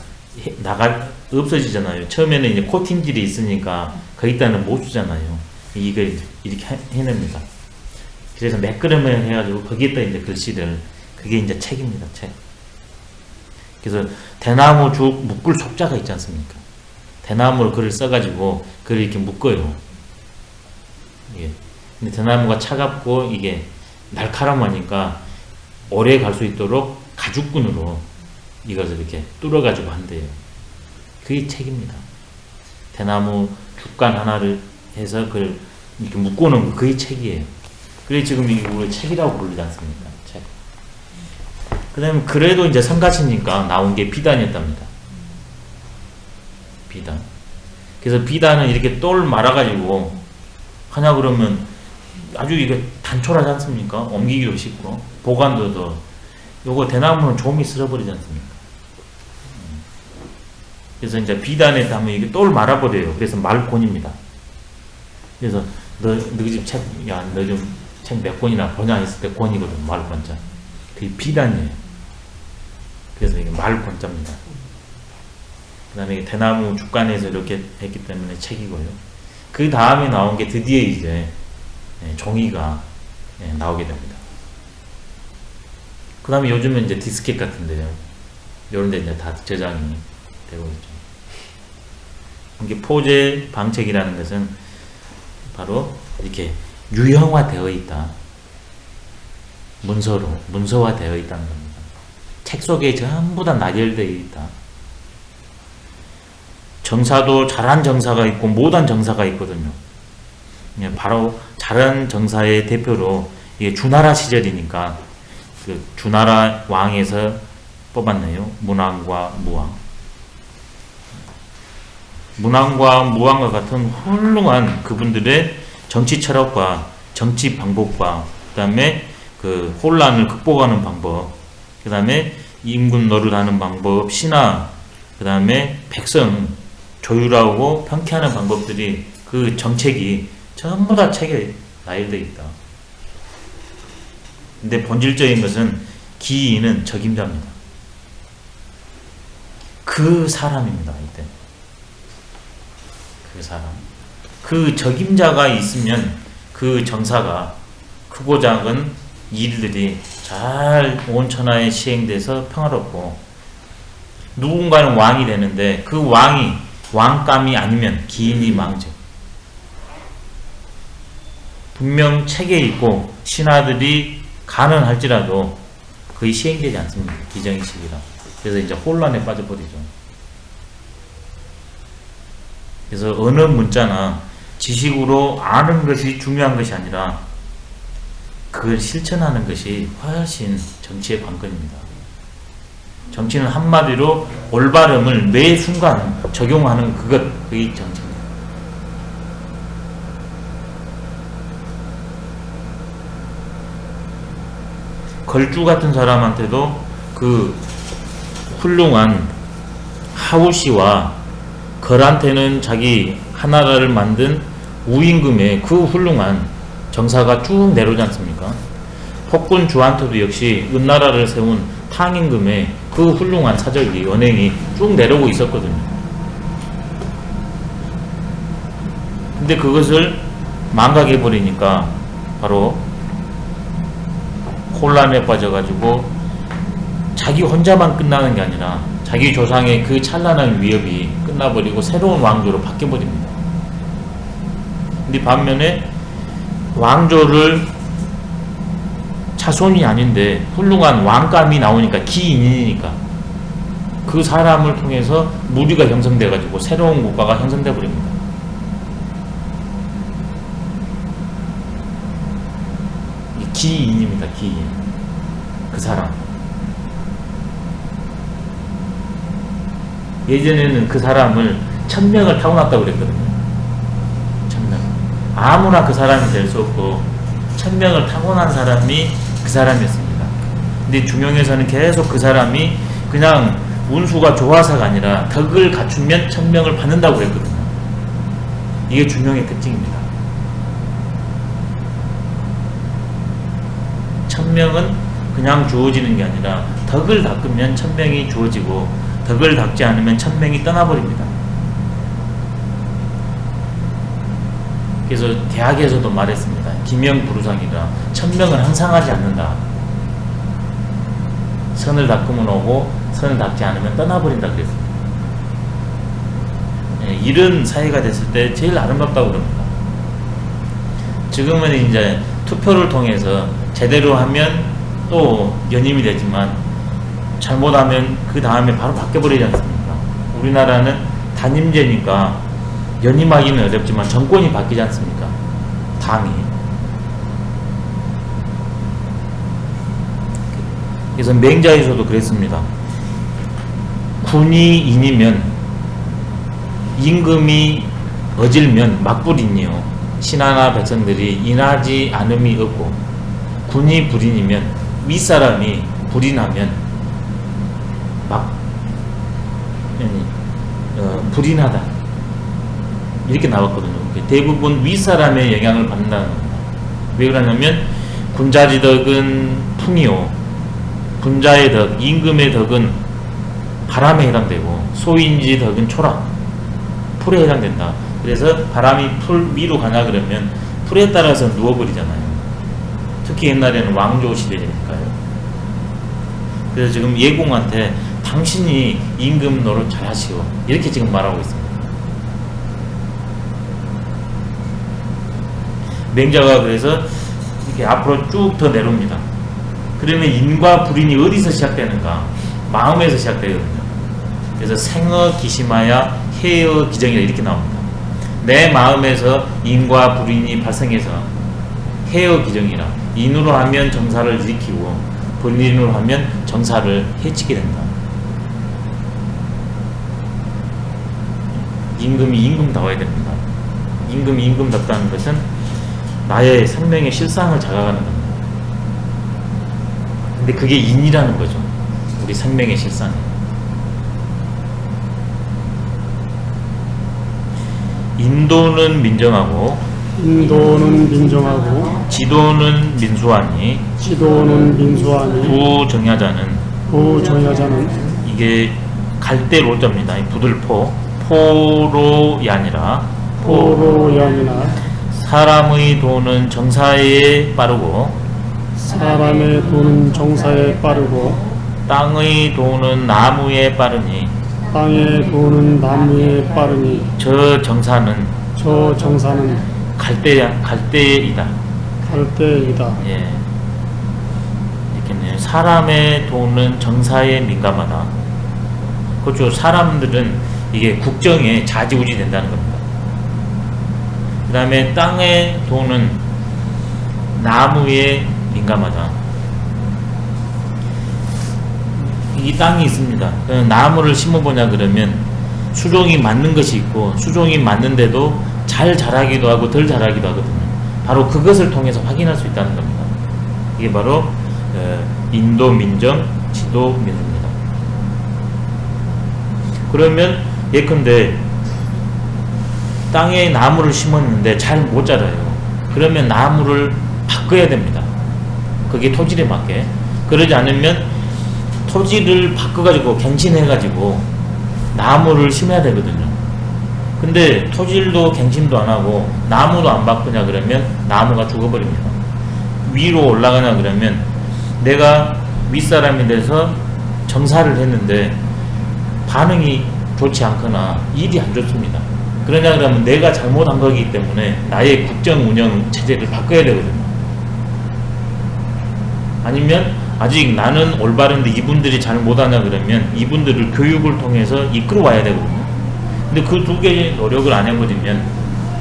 없어지잖아요. 처음에는 이제 코팅질이 있으니까 거기다는 못 쓰잖아요. 이걸 이렇게 해냅니다. 그래서 매끄러면 해가지고 거기에다 이제 글씨를, 그게 이제 책입니다. 책. 그래서 대나무 죽 묶을 속자가 있지 않습니까? 대나무로 글을 써가지고 글을 이렇게 묶어요. 이게. 근데 대나무가 차갑고 이게 날카로우니까 오래 갈 수 있도록 가죽끈으로 이것을 이렇게 뚫어가지고 한대요. 그게 책입니다. 대나무 죽간 하나를 해서 그걸 이렇게 묶어놓은 거, 그게 책이에요. 그래 지금 이게 우리 책이라고 부르지 않습니까? 책. 그 다음에 그래도 이제 성가시니까 나온 게 비단이었답니다. 비단. 그래서 비단은 이렇게 똘 말아가지고 하냐 그러면 아주 이게 단촐하지 않습니까? 옮기기도 쉽고 보관도 더. 요거 대나무는 좀이 쓸어버리지 않습니까? 그래서 이제 비단에 담으면 이게 똘 말아버려요. 그래서 말곤입니다. 그래서 너 집 책, 야, 너 좀 책 몇 권이나 보냐 했을 때 권이거든, 말권자. 그게 비단이에요. 그래서 이게 말권자입니다. 그 다음에 대나무 죽간에서 이렇게 했기 때문에 책이고요. 그 다음에 나온 게 드디어 이제 종이가 나오게 됩니다. 그 다음에 요즘은 이제 디스켓 같은데요. 요런 데 이제 다 저장이 되고 있죠. 이게 포제 방책이라는 것은 바로 이렇게 유형화되어 있다. 문서화되어 있다는 겁니다. 책 속에 전부 다 나열되어 있다. 정사도 잘한 정사가 있고 못한 정사가 있거든요. 바로 잘한 정사의 대표로 이게 주나라 시절이니까 그 주나라 왕에서 뽑았네요. 문왕과 무왕. 문왕과 무왕과 같은 훌륭한 그분들의 정치 철학과 정치 방법과 그 다음에 그 혼란을 극복하는 방법, 그 다음에 임금 노릇하는 방법, 신하, 그 다음에 백성 조율하고 편케하는 방법들이 그 정책이 전부 다 책에 나열되어 있다. 근데 본질적인 것은 기인은 적임자입니다. 그 사람입니다. 이때 그 사람, 그 적임자가 있으면 그 정사가 크고 작은 일들이 잘 온천하에 시행돼서 평화롭고, 누군가는 왕이 되는데 그 왕이 왕감이 아니면 기인이 망죠. 분명 책에 있고 신하들이 가능할지라도 거의 시행되지 않습니다. 기정의식이라. 그래서 이제 혼란에 빠져버리죠. 그래서 어느 문자나 지식으로 아는 것이 중요한 것이 아니라 그걸 실천하는 것이 훨씬 정치의 관건입니다. 정치는 한마디로 올바름을 매 순간 적용하는 그게 정치입니다. 걸주 같은 사람한테도 그 훌륭한 하우시와 걸한테는 자기 하나라를 만든 우임금의 그 훌륭한 정사가 쭉 내려오지 않습니까? 폭군 주한테도 역시 은나라를 세운 탕임금의 그 훌륭한 사적이 언행이 쭉 내려오고 있었거든요. 근데 그것을 망각해버리니까 바로 혼란에 빠져가지고 자기 혼자만 끝나는 게 아니라 자기 조상의 그 찬란한 위협이 끝나버리고 새로운 왕조로 바뀌어버립니다. 근데 반면에 왕조를 자손이 아닌데 훌륭한 왕감이 나오니까 기인이니까 그 사람을 통해서 무리가 형성돼가지고 새로운 국가가 형성돼 버립니다. 기인입니다. 기인. 그 사람. 예전에는 그 사람을 1000명을 타고났다고 그랬거든요. 1000명. 아무나 그 사람이 될 수 없고 1000명을 타고난 사람이 그 사람이었습니다. 근데 중용에서는 계속 그 사람이 그냥 운수가 좋아서가 아니라 덕을 갖추면 1000명을 받는다고 그랬거든요. 이게 중용의 특징입니다. 1000명은 그냥 주어지는 게 아니라 덕을 닦으면 1000명이 주어지고 덕을 닦지 않으면 1000명이 떠나버립니다. 그래서 대학에서도 말했습니다. 기명부르상이라 1000명은 항상 하지 않는다. 선을 닦으면 오고 선을 닦지 않으면 떠나버린다 그랬습니다. 이런 사회가 됐을 때 제일 아름답다고 그럽니다. 지금은 이제 투표를 통해서 제대로 하면 또 연임이 되지만 잘못하면 그 다음에 바로 바뀌어버리지 않습니까? 우리나라는 단임제니까 연임하기는 어렵지만 정권이 바뀌지 않습니까? 당이. 그래서 맹자에서도 그랬습니다. 군이 인이면 임금이 어질면 막불인이요. 신하나 백성들이 인하지 않음이 없고, 군이 불인이면 윗사람이 불인하면 불인하다 이렇게 나왔거든요. 대부분 윗사람의 영향을 받는다는 겁니다. 왜 그러냐면 군자지 덕은 풍이요, 군자의 덕, 임금의 덕은 바람에 해당되고 소인지 덕은 초라, 풀에 해당된다. 그래서 바람이 풀 위로 가냐 그러면 풀에 따라서 누워버리잖아요. 특히 옛날에는 왕조 시대니까요. 그래서 지금 예공한테 당신이 임금 노릇 잘하시오 이렇게 지금 말하고 있습니다. 맹자가 그래서 이렇게 앞으로 쭉 더 내려옵니다. 그러면 인과 불인이 어디서 시작되는가? 마음에서 시작되거든요. 그래서 생어 기심하야 해어 기정이라 이렇게 나옵니다. 내 마음에서 인과 불인이 발생해서 해어 기정이라, 인으로 하면 정사를 일으키고 불인으로 하면 정사를 해치게 된다. 임금이 임금다워야 됩니다. 임금이 임금답다는 것은 나의 생명의 실상을 자각하는 겁니다. 근데 그게 인이라는 거죠. 우리 생명의 실상이에요. 인도는 민정하고 지도는 민수하니 부정야자는 이게 갈대로자입니다. 부들포 포로이 아니라 포로양이나 사람의 도는 정사에 빠르고 사람의 도는 정사에 빠르고 땅의 도는 나무에 빠르니 땅의 도는 나무에 빠르니 저 정사는 갈대이다. 예. 이렇겠네요. 사람의 도는 정사에 민감하다. 그렇죠. 사람들은 이게 국정에 좌지우지 된다는 겁니다. 그 다음에 땅의 도는 나무에 민감하다. 이 땅이 있습니다. 나무를 심어보냐 그러면 수종이 맞는 것이 있고 수종이 맞는데도 잘 자라기도 하고 덜 자라기도 하거든요. 바로 그것을 통해서 확인할 수 있다는 겁니다. 이게 바로 인도 민정, 지도 민주입니다. 그러면 예컨대 땅에 나무를 심었는데 잘 못 자라요. 그러면 나무를 바꿔야 됩니다. 그게 토질에 맞게. 그러지 않으면 토질을 바꿔가지고 갱신해가지고 나무를 심어야 되거든요. 근데 토질도 갱신도 안 하고 나무도 안 바꾸냐 그러면 나무가 죽어버립니다. 위로 올라가냐 그러면 내가 윗사람이 돼서 정사를 했는데 반응이 좋지 않거나 일이 안 좋습니다. 그러냐 그러면 내가 잘못한 거기 때문에 나의 국정 운영 체제를 바꿔야 되거든요. 아니면 아직 나는 올바른데 이분들이 잘 못하냐 그러면 이분들을 교육을 통해서 이끌어 와야 되거든요. 근데 그 두 개의 노력을 안 해버리면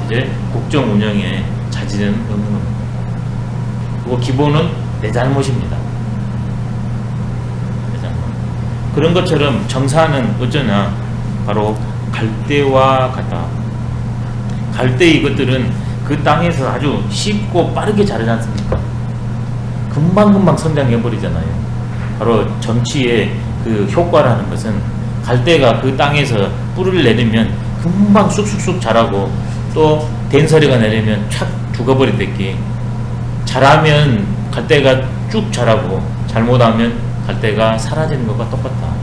이제 국정 운영에 자질은 없는 겁니다. 그리고 기본은 내 잘못입니다. 내 잘못. 그런 것처럼 정사는 어쩌냐 바로 갈대와 같다. 갈대 이것들은 그 땅에서 아주 쉽고 빠르게 자라지 않습니까? 금방금방 성장해 버리잖아요. 바로 정치의 그 효과라는 것은 갈대가 그 땅에서 뿌리를 내리면 금방 쑥쑥쑥 자라고 또 된소리가 내리면 착 죽어버리듯이 잘하면 갈대가 쭉 자라고 잘못하면 갈대가 사라지는 것과 똑같다.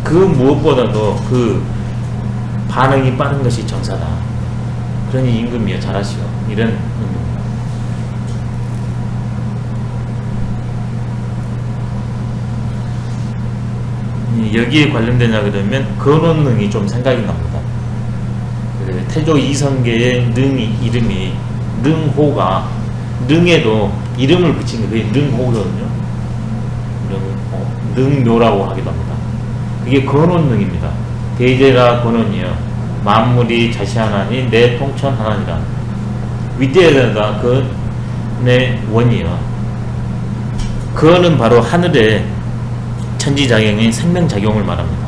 그 무엇보다도 그 반응이 빠른 것이 정사다. 그러니 임금이여 잘하시오. 이런 의미입니다. 여기에 관련되냐 그러면 근원능이 좀 생각이 납니다. 태조 이성계의 능이 이름이 능호가 능에도 이름을 붙인 게 그게 능호거든요. 능묘라고 하기도 합니다. 그게 근원능입니다. 대제라 근원이여 만물이 자시하나니 내 통천 하나니라. 윗대에다가 근의 원이여. 근은 바로 하늘의 천지작용인 생명작용을 말합니다.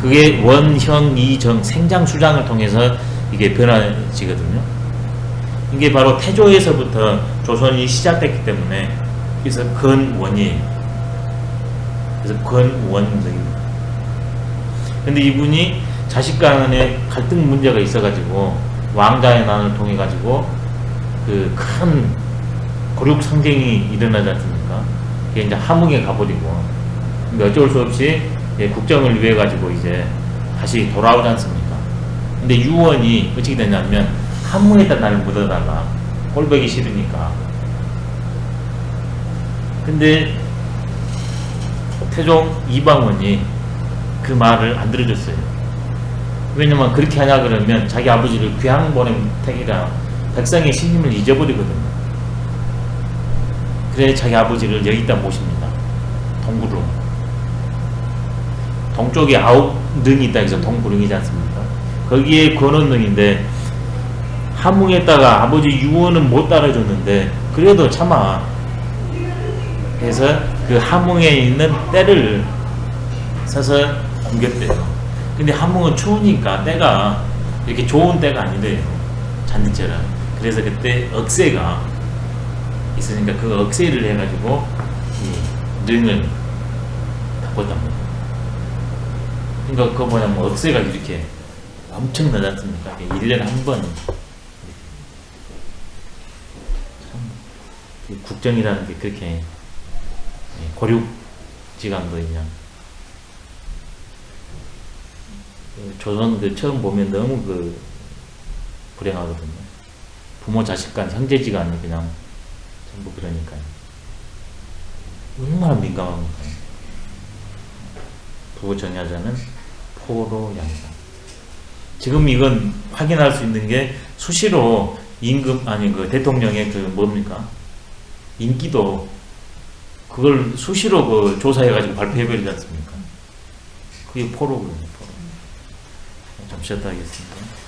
그게 원, 형, 이, 정, 생장수장을 통해서 이게 변화지거든요. 이게 바로 태조에서부터 조선이 시작됐기 때문에 그래서 근원이에요. 그래서 근원입니다. 근데 이분이 자식 간의 갈등 문제가 있어가지고 왕자의 난을 통해 가지고 그 큰 고륙 상쟁이 일어나지 않습니까? 그게 이제 함흥에 가버리고 그러니까 어쩔 수 없이 국정을 위해 가지고 이제 다시 돌아오지 않습니까? 근데 유원이 어떻게 되냐면 함흥에다 나를 묻어다가 꼴보기 싫으니까. 근데 태종 이방원이 그 말을 안 들어줬어요. 왜냐면 그렇게 하냐 그러면 자기 아버지를 귀양 보낸 택이라 백성의 신임을 잊어버리거든요. 그래 자기 아버지를 여기다 모십니다. 동구로. 동쪽에 9능이 있다 해서 동구릉이지 않습니까? 거기에 권원능인데 함흥에다가 아버지 유원은 못 따라줬는데 그래도 참아 해서 그 함흥에 있는 떼를 서서 옮겼대요. 근데 함흥은 추우니까 때가 이렇게 좋은 때가 아니래요. 잔디처럼. 그래서 그때 억새가 있으니까 그 억새를 해가지고 능을 바꿨답니다. 그러니까 그거 뭐냐면 억세가 이렇게 엄청 나지 않습니까? 1년에 한 번. 참, 국정이라는 게 그렇게 고륙지감도 그냥 조선 그 처음 보면 너무 그 불행하거든요. 부모 자식 간 형제지간이 그냥 전부 그러니까요. 얼마나 민감합니까? 부부 정야자는 포로 양자. 지금 이건 확인할 수 있는 게 수시로 임금 아니 그 대통령의 그 뭡니까 인기도 그걸 수시로 그 조사해가지고 발표해버리지 않습니까? 그게 포로거든요. 포로. 좀 쉬었다 하겠습니다.